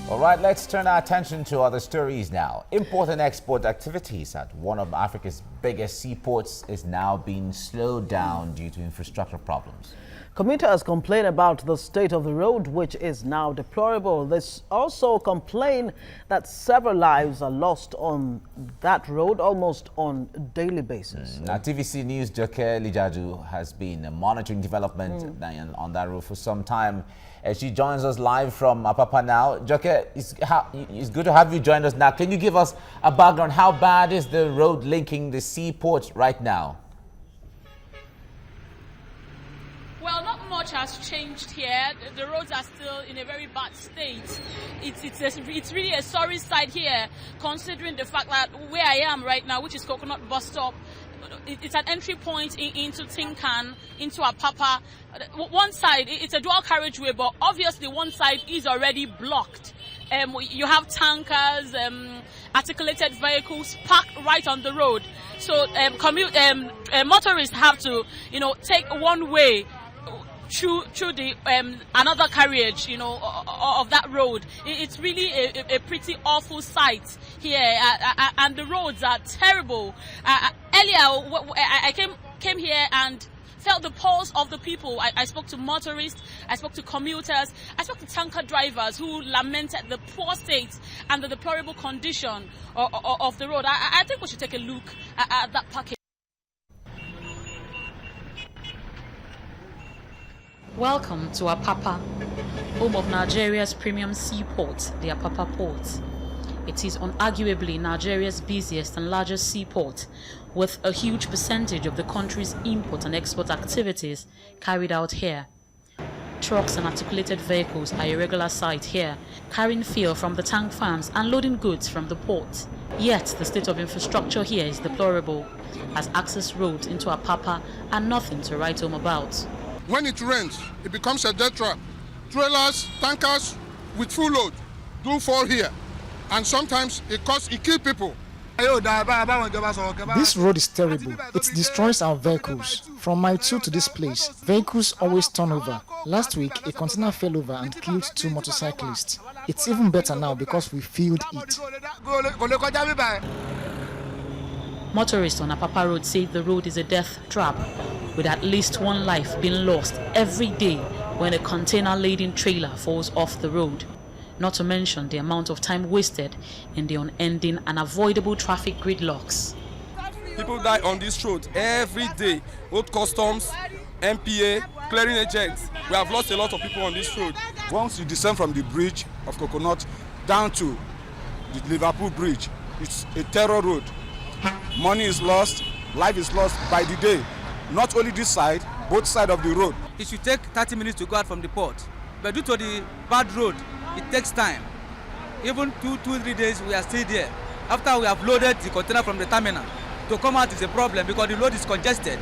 All right, let's turn our attention to other stories now. Import and export activities at one of Africa's biggest seaports is now being slowed down due to infrastructure problems. Commuters complain about the state of the road, which is now deplorable. They also complain that several lives are lost on that road almost on a daily basis. Now, TVC News' Joke Lijaju has been monitoring development on that road for some time. She joins us live from Apapa now. Joke, it's good to have you join us now. Can you give us a background? How bad is the road linking the seaport right now? Well, not much has changed here. The roads are still in a very bad state. It's really a sorry sight here, considering the fact that where I am right now, which is Coconut Bus Stop, it's an entry point into Tinkan, into Apapa. One side, it's a dual carriageway, but obviously one side is already blocked. You have tankers, articulated vehicles parked right on the road. So motorists have to, take one way through the another carriage, of that road. It's really a pretty awful sight here, and the roads are terrible. Earlier, I came here and felt the pulse of the people. I spoke to motorists, I spoke to commuters, I spoke to tanker drivers who lamented the poor state and the deplorable condition of the road. I think we should take a look at that package. Welcome to Apapa, home of Nigeria's premium seaport, the Apapa port. It is unarguably Nigeria's busiest and largest seaport, with a huge percentage of the country's import and export activities carried out here. Trucks and articulated vehicles are a regular sight here, carrying fuel from the tank farms and loading goods from the port. Yet the state of infrastructure here is deplorable, as access roads into Apapa are nothing to write home about. When it rains, it becomes a death trap. Trailers, tankers with full load do fall here, and sometimes it kills people. This road is terrible. It destroys our vehicles. From mile 2 to this place, vehicles always turn over. Last week, a container fell over and killed 2 motorcyclists. It's even better now because we filled it. Motorists on Apapa Road say the road is a death trap, with at least one life being lost every day when a container-laden trailer falls off the road. Not to mention the amount of time wasted in the unending and avoidable traffic gridlocks. People die on this road every day. Road customs, MPA, clearing agents. We have lost a lot of people on this road. Once you descend from the bridge of Coconut down to the Liverpool Bridge, it's a terror road. Money is lost, life is lost by the day. Not only this side, both sides of the road. It should take 30 minutes to go out from the port. But due to the bad road, it takes time. Even 3 days, we are still there. After we have loaded the container from the terminal, to come out is a problem because the road is congested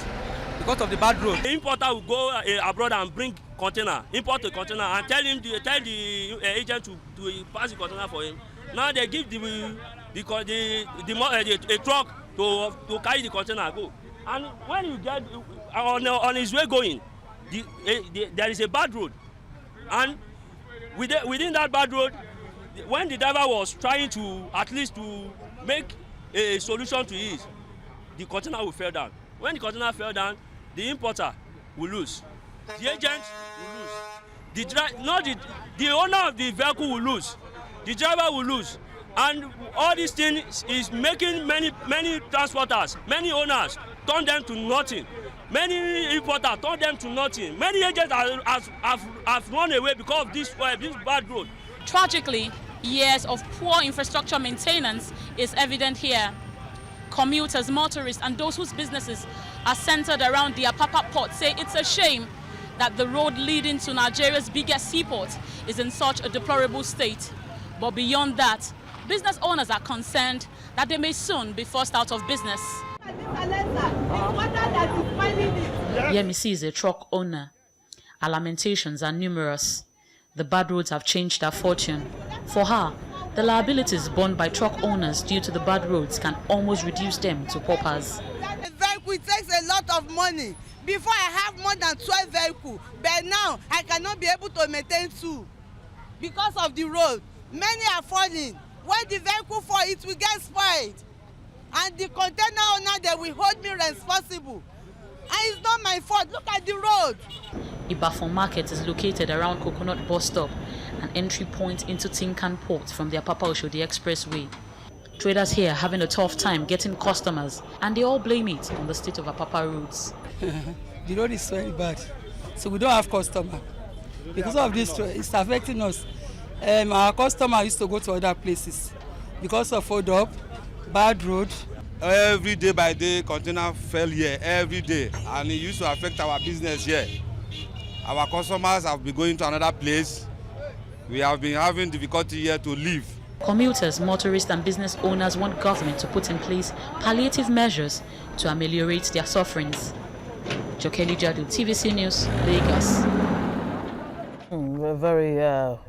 because of the bad road. The importer will go abroad and bring container, import a container, and tell the agent to pass the container for him. Now they give a truck to carry the container go. And when you get on his way going, there is a bad road, and within that bad road, when the driver was trying to at least to make a solution to it, the container will fall down. When the container fell down, the importer will lose, the agent will lose, the owner of the vehicle will lose, the driver will lose, and all these things is making many transporters, many owners turn them to nothing. Many importers turn them to nothing. Many agents have run away because of this bad road. Tragically, years of poor infrastructure maintenance is evident here. Commuters, motorists, and those whose businesses are centered around the Apapa port say it's a shame that the road leading to Nigeria's biggest seaport is in such a deplorable state. But beyond that, business owners are concerned that they may soon be forced out of business. Yemisi is a truck owner. Her lamentations are numerous. The bad roads have changed her fortune. For her, the liabilities borne by truck owners due to the bad roads can almost reduce them to paupers. The vehicle takes a lot of money. Before I have more than 12 vehicles, but now I cannot be able to maintain 2 because of the road. Many are falling. When the vehicle fall, it will get spoiled. And the container owner, they will hold me responsible. And it's not my fault. Look at the road. Ibafon Market is located around Coconut Bus Stop, an entry point into Tinkan Port from the Apapa Oshodi Expressway. Traders here are having a tough time getting customers, and they all blame it on the state of Apapa roads. The road is very bad, so we don't have customer. Because of this, it's affecting us. Our customer used to go to other places because of hold up, bad road. Every day by day, container fell here every day, and it used to affect our business here. Our customers have been going to another place. We have been having difficulty here to leave. Commuters, motorists and business owners want government to put in place palliative measures to ameliorate their sufferings. Jokeli Jadu, TVC News, Lagos. Very a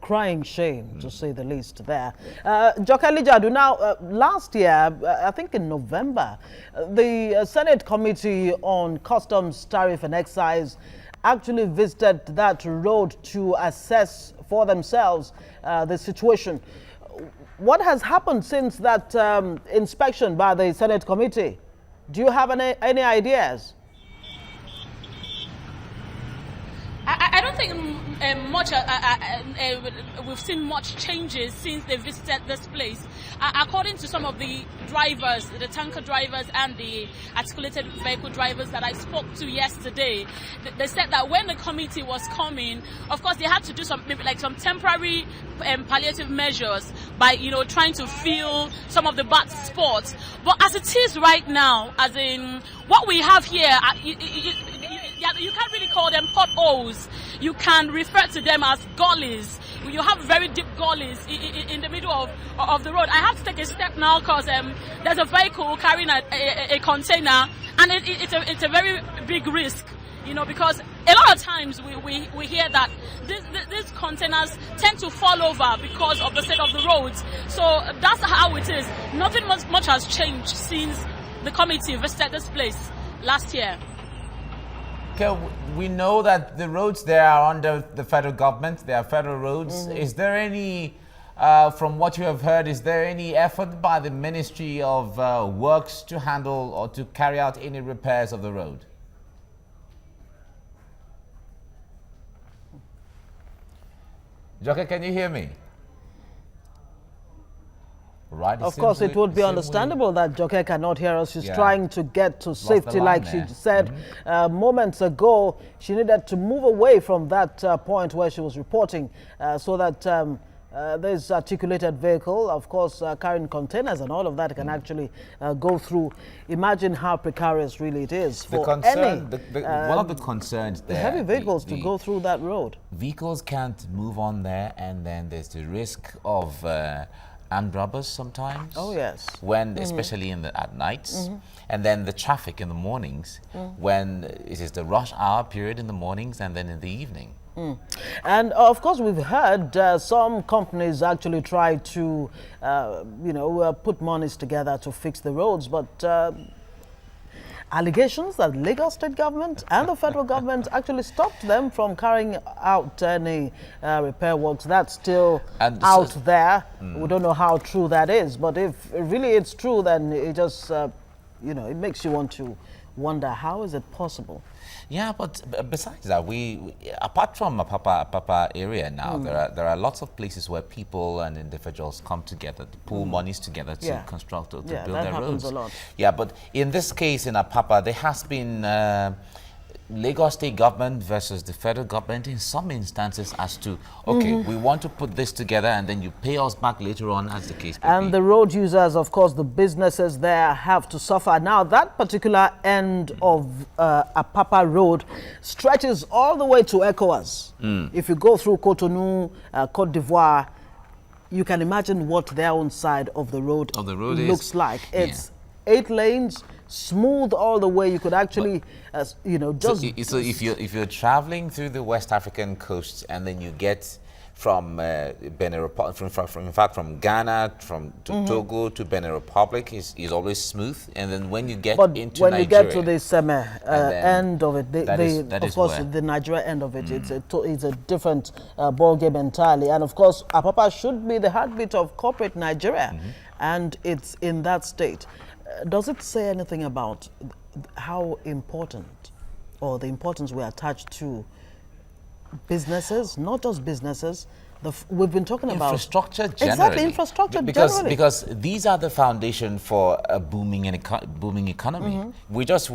crying shame, to say the least there. Jokeli Jadu, now, last year, I think in November, the Senate Committee on Customs, Tariff and Excise actually visited that road to assess for themselves the situation. What has happened since that inspection by the Senate Committee? Do you have any ideas? I don't think we've seen much changes since they visited this place. According to some of the drivers, the tanker drivers and the articulated vehicle drivers that I spoke to yesterday, they said that when the committee was coming, of course they had to do some temporary palliative measures by trying to fill some of the bad spots. But as it is right now, as in what we have here, you can't really call them potholes. You can refer to them as gullies. You have very deep gullies in the middle of the road. I have to take a step now because there's a vehicle carrying a container, and it's a very big risk, because a lot of times we hear that these containers tend to fall over because of the state of the roads. So that's how it is. Nothing much has changed since the committee visited this place last year. Okay, we know that the roads there are under the federal government. They are federal roads. Is there any, from what you have heard, is there any effort by the Ministry of Works to handle or to carry out any repairs of the road? Joker, can you hear me? Right. Of course, it would be understandable that Joker cannot hear us. She's trying to get to safety, like she said moments ago. She needed to move away from that point where she was reporting so that this articulated vehicle, of course, carrying containers and all of that can actually go through. Imagine how precarious really it is for one of the concerns there, the heavy vehicles to go through that road. Vehicles can't move on there, and then there's the risk of armed robbers sometimes. Oh yes. When, especially at nights, and then the traffic in the mornings, when it is the rush hour period in the mornings and then in the evening. And of course, we've heard some companies actually try to, put monies together to fix the roads, but allegations that Lagos state government and the federal government actually stopped them from carrying out any repair works. That's still out there. We don't know how true that is, but if really it's true, then it just, it makes you want to wonder, how is it possible? Yeah, but besides that, apart from Apapa area now, there are lots of places where people and individuals come together to pool monies together to construct or to build their roads. A lot. Yeah, but in this case in Apapa, there has been Lagos state government versus the federal government in some instances as to, okay, we want to put this together and then you pay us back later on, as the case may be. And the road users, of course, the businesses there have to suffer. Now, that particular end of Apapa Road stretches all the way to ECOWAS. If you go through Cotonou, Cote d'Ivoire, you can imagine what their own side of the road looks like. It's 8 lanes, smooth all the way. You could actually, just... So if you're traveling through the West African coast and then you get from Benin Republic, in fact, from Ghana, to Togo to Benin Republic is always smooth, and then when you get into when Nigeria, you get to the end of it, of course, the Nigeria end of it, it's a different ball game entirely. And of course, Apapa should be the heartbeat of corporate Nigeria, and it's in that state. Does it say anything about how important, or the importance we attach to businesses, not just businesses? We've been talking about infrastructure generally. Exactly, infrastructure generally. Because these are the foundation for a booming economy. We just,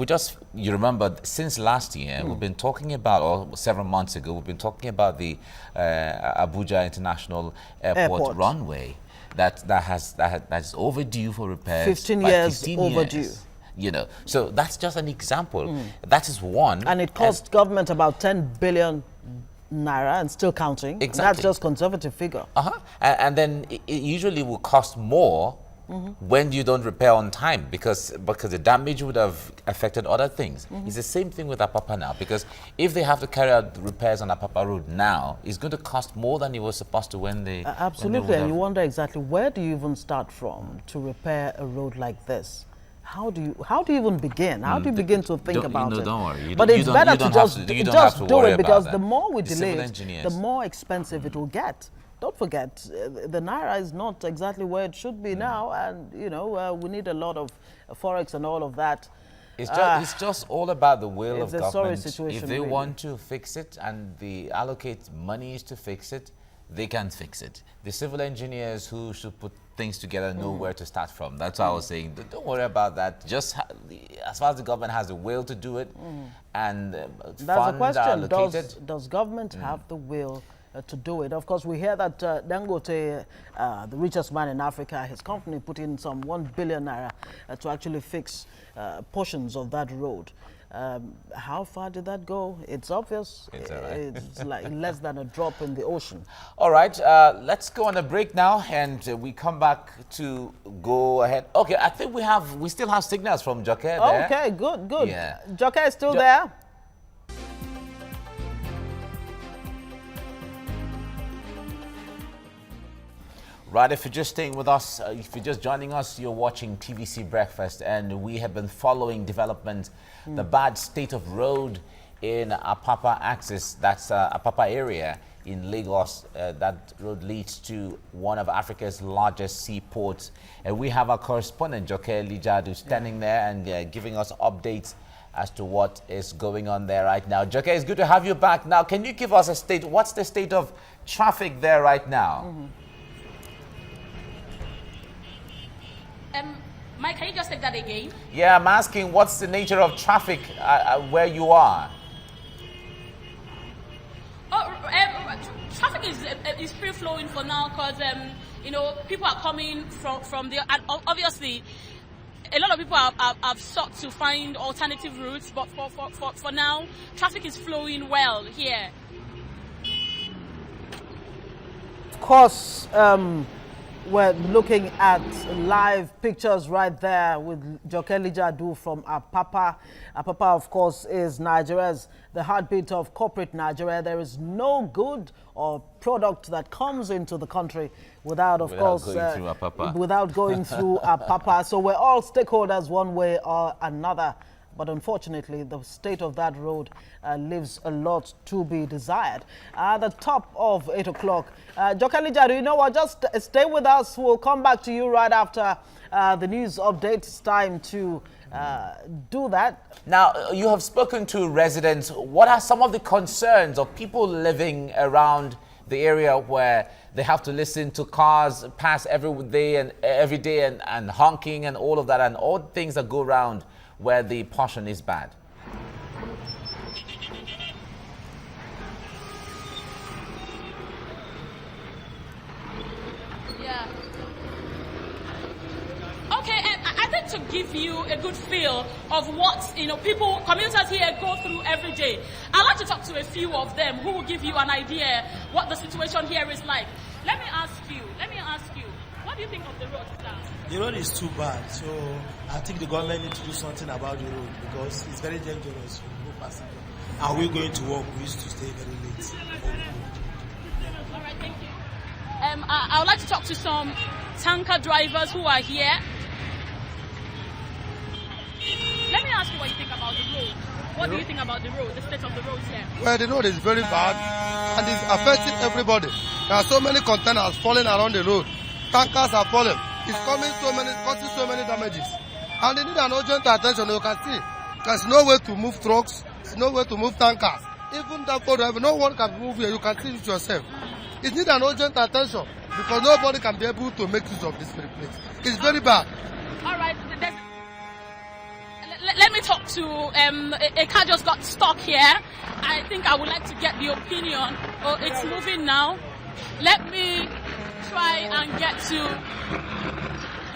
you remember, since last year, we've been talking about, or several months ago, we've been talking about the Abuja International Airport runway that is overdue for repairs. 15 years overdue. You know, so that's just an example. That is one. And it cost government about 10 billion naira and still counting. Exactly. And that's just conservative figure. And then it usually will cost more when you don't repair on time, because the damage would have affected other things. It's the same thing with Apapa now, because if they have to carry out repairs on Apapa Road now, it's going to cost more than it was supposed to when they... Absolutely, and you wonder exactly where do you even start from to repair a road like this? How do you even begin? How do you begin to think about it? Don't worry. But it's better to just do it, because the more we delay it, the more expensive it will get. Don't forget, the naira is not exactly where it should be now, and you know we need a lot of forex and all of that. It's just all about the will of government. It's a sorry situation. If they want to fix it and they allocate monies to fix it, they can fix it. The civil engineers who should put things together know where to start from. That's why I was saying, don't worry about that. Just as far as the government has the will to do it, and that's funds the question. are allocated. Does government have the will to do it? Of course, we hear that Dangote, the richest man in Africa, his company put in some 1 billion naira to actually fix portions of that road. How far did that go? It's obvious. It's like less than a drop in the ocean. All right, let's go on a break now, and we come back to go ahead. Okay, I think we still have signals from Joke there. Okay, good. Yeah. Joke is still there. Right, if you're just staying with us, if you're just joining us, you're watching TVC Breakfast, and we have been following development, the bad state of road in Apapa axis, that's Apapa area in Lagos. That road leads to one of Africa's largest seaports. And we have our correspondent, Joke Lijadu, standing there and giving us updates as to what is going on there right now. Joke, it's good to have you back. Now, can you give us what's the state of traffic there right now? Mike, can you just take that again? Yeah, I'm asking what's the nature of traffic where you are? Traffic is free flowing for now, because you know, people are coming from the, and obviously a lot of people have sought to find alternative routes, but for now traffic is flowing well here. Of course, we're looking at live pictures right there with Joke Lijadu from Apapa. Apapa, of course, is the heartbeat of corporate Nigeria. There is no good or product that comes into the country without going through Apapa. So we're all stakeholders one way or another. But unfortunately, the state of that road leaves a lot to be desired. At the top of 8 o'clock, Joke Lijadu, you know what, just stay with us. We'll come back to you right after the news update. It's time to do that. Now, you have spoken to residents. What are some of the concerns of people living around the area where they have to listen to cars pass every day and honking and all of that, and all things that go around where the portion is bad? Yeah. Okay, and I think to give you a good feel of what commuters here go through every day, I'd like to talk to a few of them who will give you an idea what the situation here is like. Let me ask you, what do you think of the road now? The road is too bad, so I think the government needs to do something about the road, because it's very dangerous for no passenger. And we're going to work, we used to stay very late. All right, thank you. I would like to talk to some tanker drivers who are here. Let me ask you what you think about the road. What do you think about the road, the state of the roads here? Well, the road is very bad and it's affecting everybody. There are so many containers falling around the road. Tankers are falling. It's causing so many damages. And they need an urgent attention. You can see there's no way to move trucks, there's no way to move tankers. Even that driver, no one can move here. You can see it yourself. It needs an urgent attention because nobody can be able to make use of this place. It's very bad. All right. Let me talk to a car just got stuck here. I think I would like to get the opinion. Oh, it's moving now. Let me try and get to.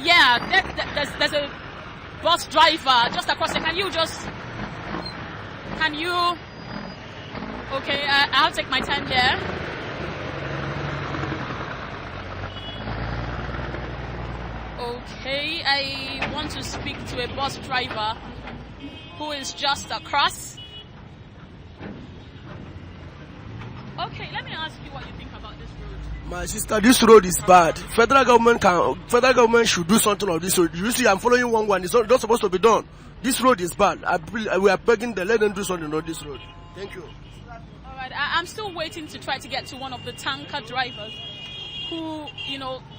Yeah, there's a bus driver just across there. Can you? Okay, I'll take my time here. Okay, I want to speak to a bus driver who is just across. Okay, let me ask you what you think about this road. My sister, this road is bad. Federal government should do something on this road. You see, I'm following one. It's not supposed to be done. This road is bad. We are begging them, let them do something on this road. Thank you. All right, I'm still waiting to try to get to one of the tanker drivers who,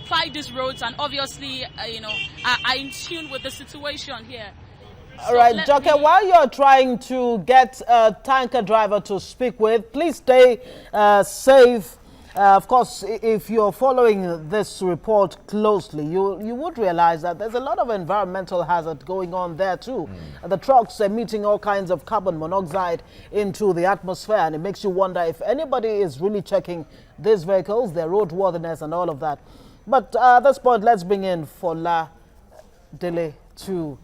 ply these roads and obviously, are in tune with the situation here. All right, Joke, while you're trying to get a tanker driver to speak with, please stay safe. Of course, if you're following this report closely, you would realize that there's a lot of environmental hazard going on there too. The trucks are emitting all kinds of carbon monoxide into the atmosphere, and it makes you wonder if anybody is really checking these vehicles, their roadworthiness and all of that. But at this point, let's bring in Fola Dele to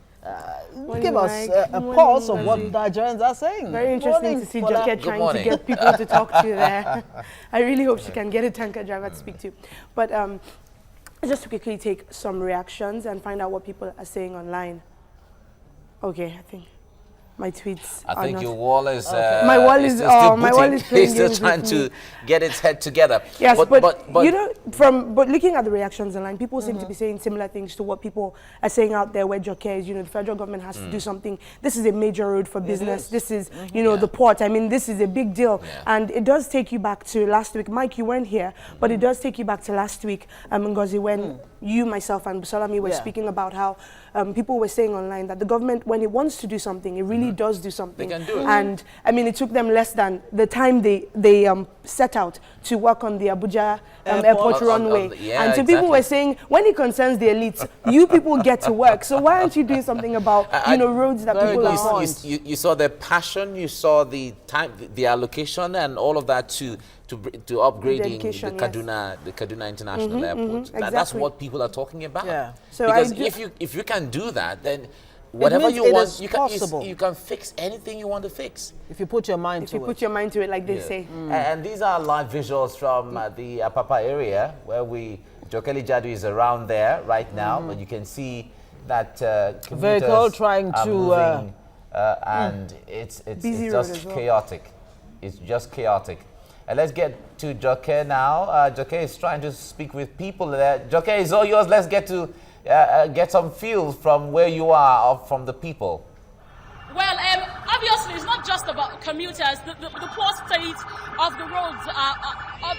give us a pulse of what Nigerians are saying. Very interesting to see Joke trying to get people to talk to there. I really hope she can get a tanker driver to speak to. But just to quickly take some reactions and find out what people are saying online. Okay, I think my tweets. I think your wall is. My wall is. My wall is playing He's still trying to get its head together. Yes, but but looking at the reactions online, people seem to be saying similar things to what people are saying out there. Where Joke is, the federal government has to do something. This is a major road for business. This is, the port. I mean, this is a big deal, and it does take you back to last week. Mike, you weren't here, but it does take you back to last week, Ngozi, when you, myself, and Busalami were speaking about how people were saying online that the government, when it wants to do something, it really does do something. They can do it. And I mean, it took them less than the time they set out to work on the Abuja airport runway. And so people were saying, when it concerns the elites, you people get to work. So why aren't you doing something about roads that people are on? You saw the passion, you saw the time, the allocation, and all of that to upgrading the Kaduna International Airport. Exactly. That's what people are talking about. Yeah. So because if you can do that, then whatever you want, you can fix anything you want to fix. If you put your mind to it. If you put your mind to it, like they say. And these are live visuals from the Apapa area where Jokeli Jadu is around there right now, but you can see that vehicle trying to moving, and it's just chaotic. It's just chaotic. Let's get to Joke now. Joke is trying to speak with people there. Joke is all yours. Let's get to get some feel from where you are, or from the people. Well, obviously, it's not just about commuters. The poor state of the roads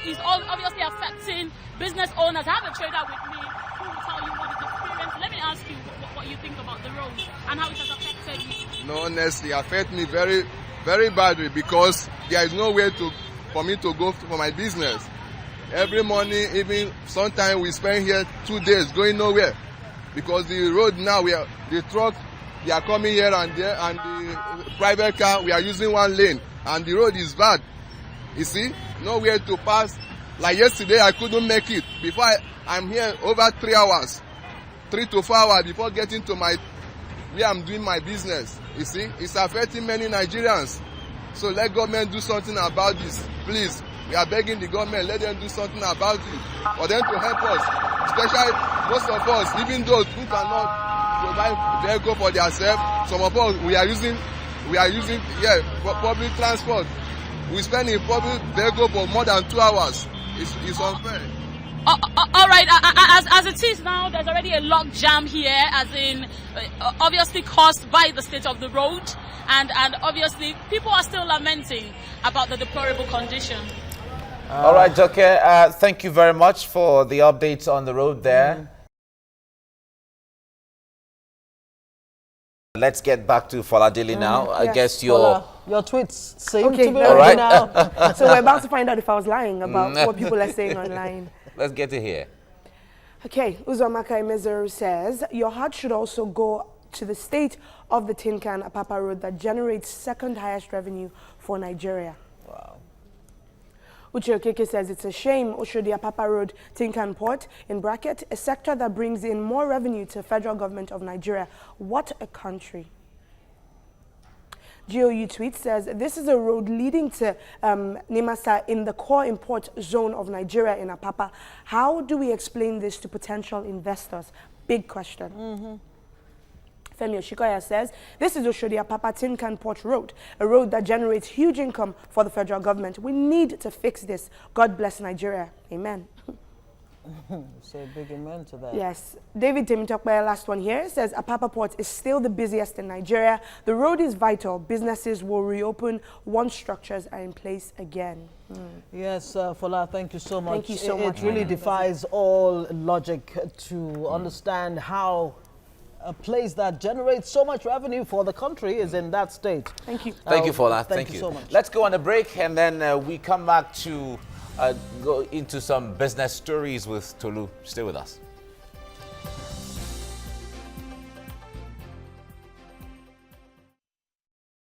is obviously affecting business owners. I have a trader with me who will tell you what his experience. Let me ask you what you think about the roads and how it has affected you. No, honestly, it affects me very, very badly because there is no way for me to go for my business. Every morning, even sometimes we spend here 2 days going nowhere because the road now, the truck, they are coming here and there, and the private car, we are using one lane, and the road is bad. You see, nowhere to pass. Like yesterday, I couldn't make it. Before I'm here over 3 hours, 3 to 4 hours before getting to where I'm doing my business. You see, it's affecting many Nigerians. So let government do something about this, please. We are begging the government, let them do something about it, for them to help us. Especially most of us, even those who cannot provide vehicle for themselves, some of us we are using public transport. We spend in public vehicle for more than 2 hours. It's unfair. All right, as it is now, there's already a log jam here, as in obviously caused by the state of the road, and obviously people are still lamenting about the deplorable condition. All right, Joke, thank you very much for the updates on the road there. Let's get back to Foladili now. I guess your tweets seem to be all right now. So we're about to find out if I was lying about what people are saying online. Let's get to here. Okay, Uzomaka Emezeru says, your heart should also go to the state of the Tin Can Apapa Road that generates second highest revenue for Nigeria. Wow. Uche Okeke says, it's a shame Oshodi Apapa Road, Tin Can Port, in bracket, a sector that brings in more revenue to the federal government of Nigeria. What a country. GOU tweet says, this is a road leading to Nimasa in the core import zone of Nigeria in Apapa. How do we explain this to potential investors? Big question. Femi Oshikoya says, this is Oshodi Apapa Tin Can Port Road, a road that generates huge income for the federal government. We need to fix this. God bless Nigeria. Amen. Say a big amen to that. Yes. David Timitokwe, last one here, says Apapa Port is still the busiest in Nigeria. The road is vital. Businesses will reopen once structures are in place again. Yes, Fola, thank you so much. Thank you so much. It really defies all logic to understand how a place that generates so much revenue for the country is in that state. Thank you. Thank you, Fola. Thank you so much. Let's go on a break, and then we come back to go into some business stories with Tolu. Stay with us.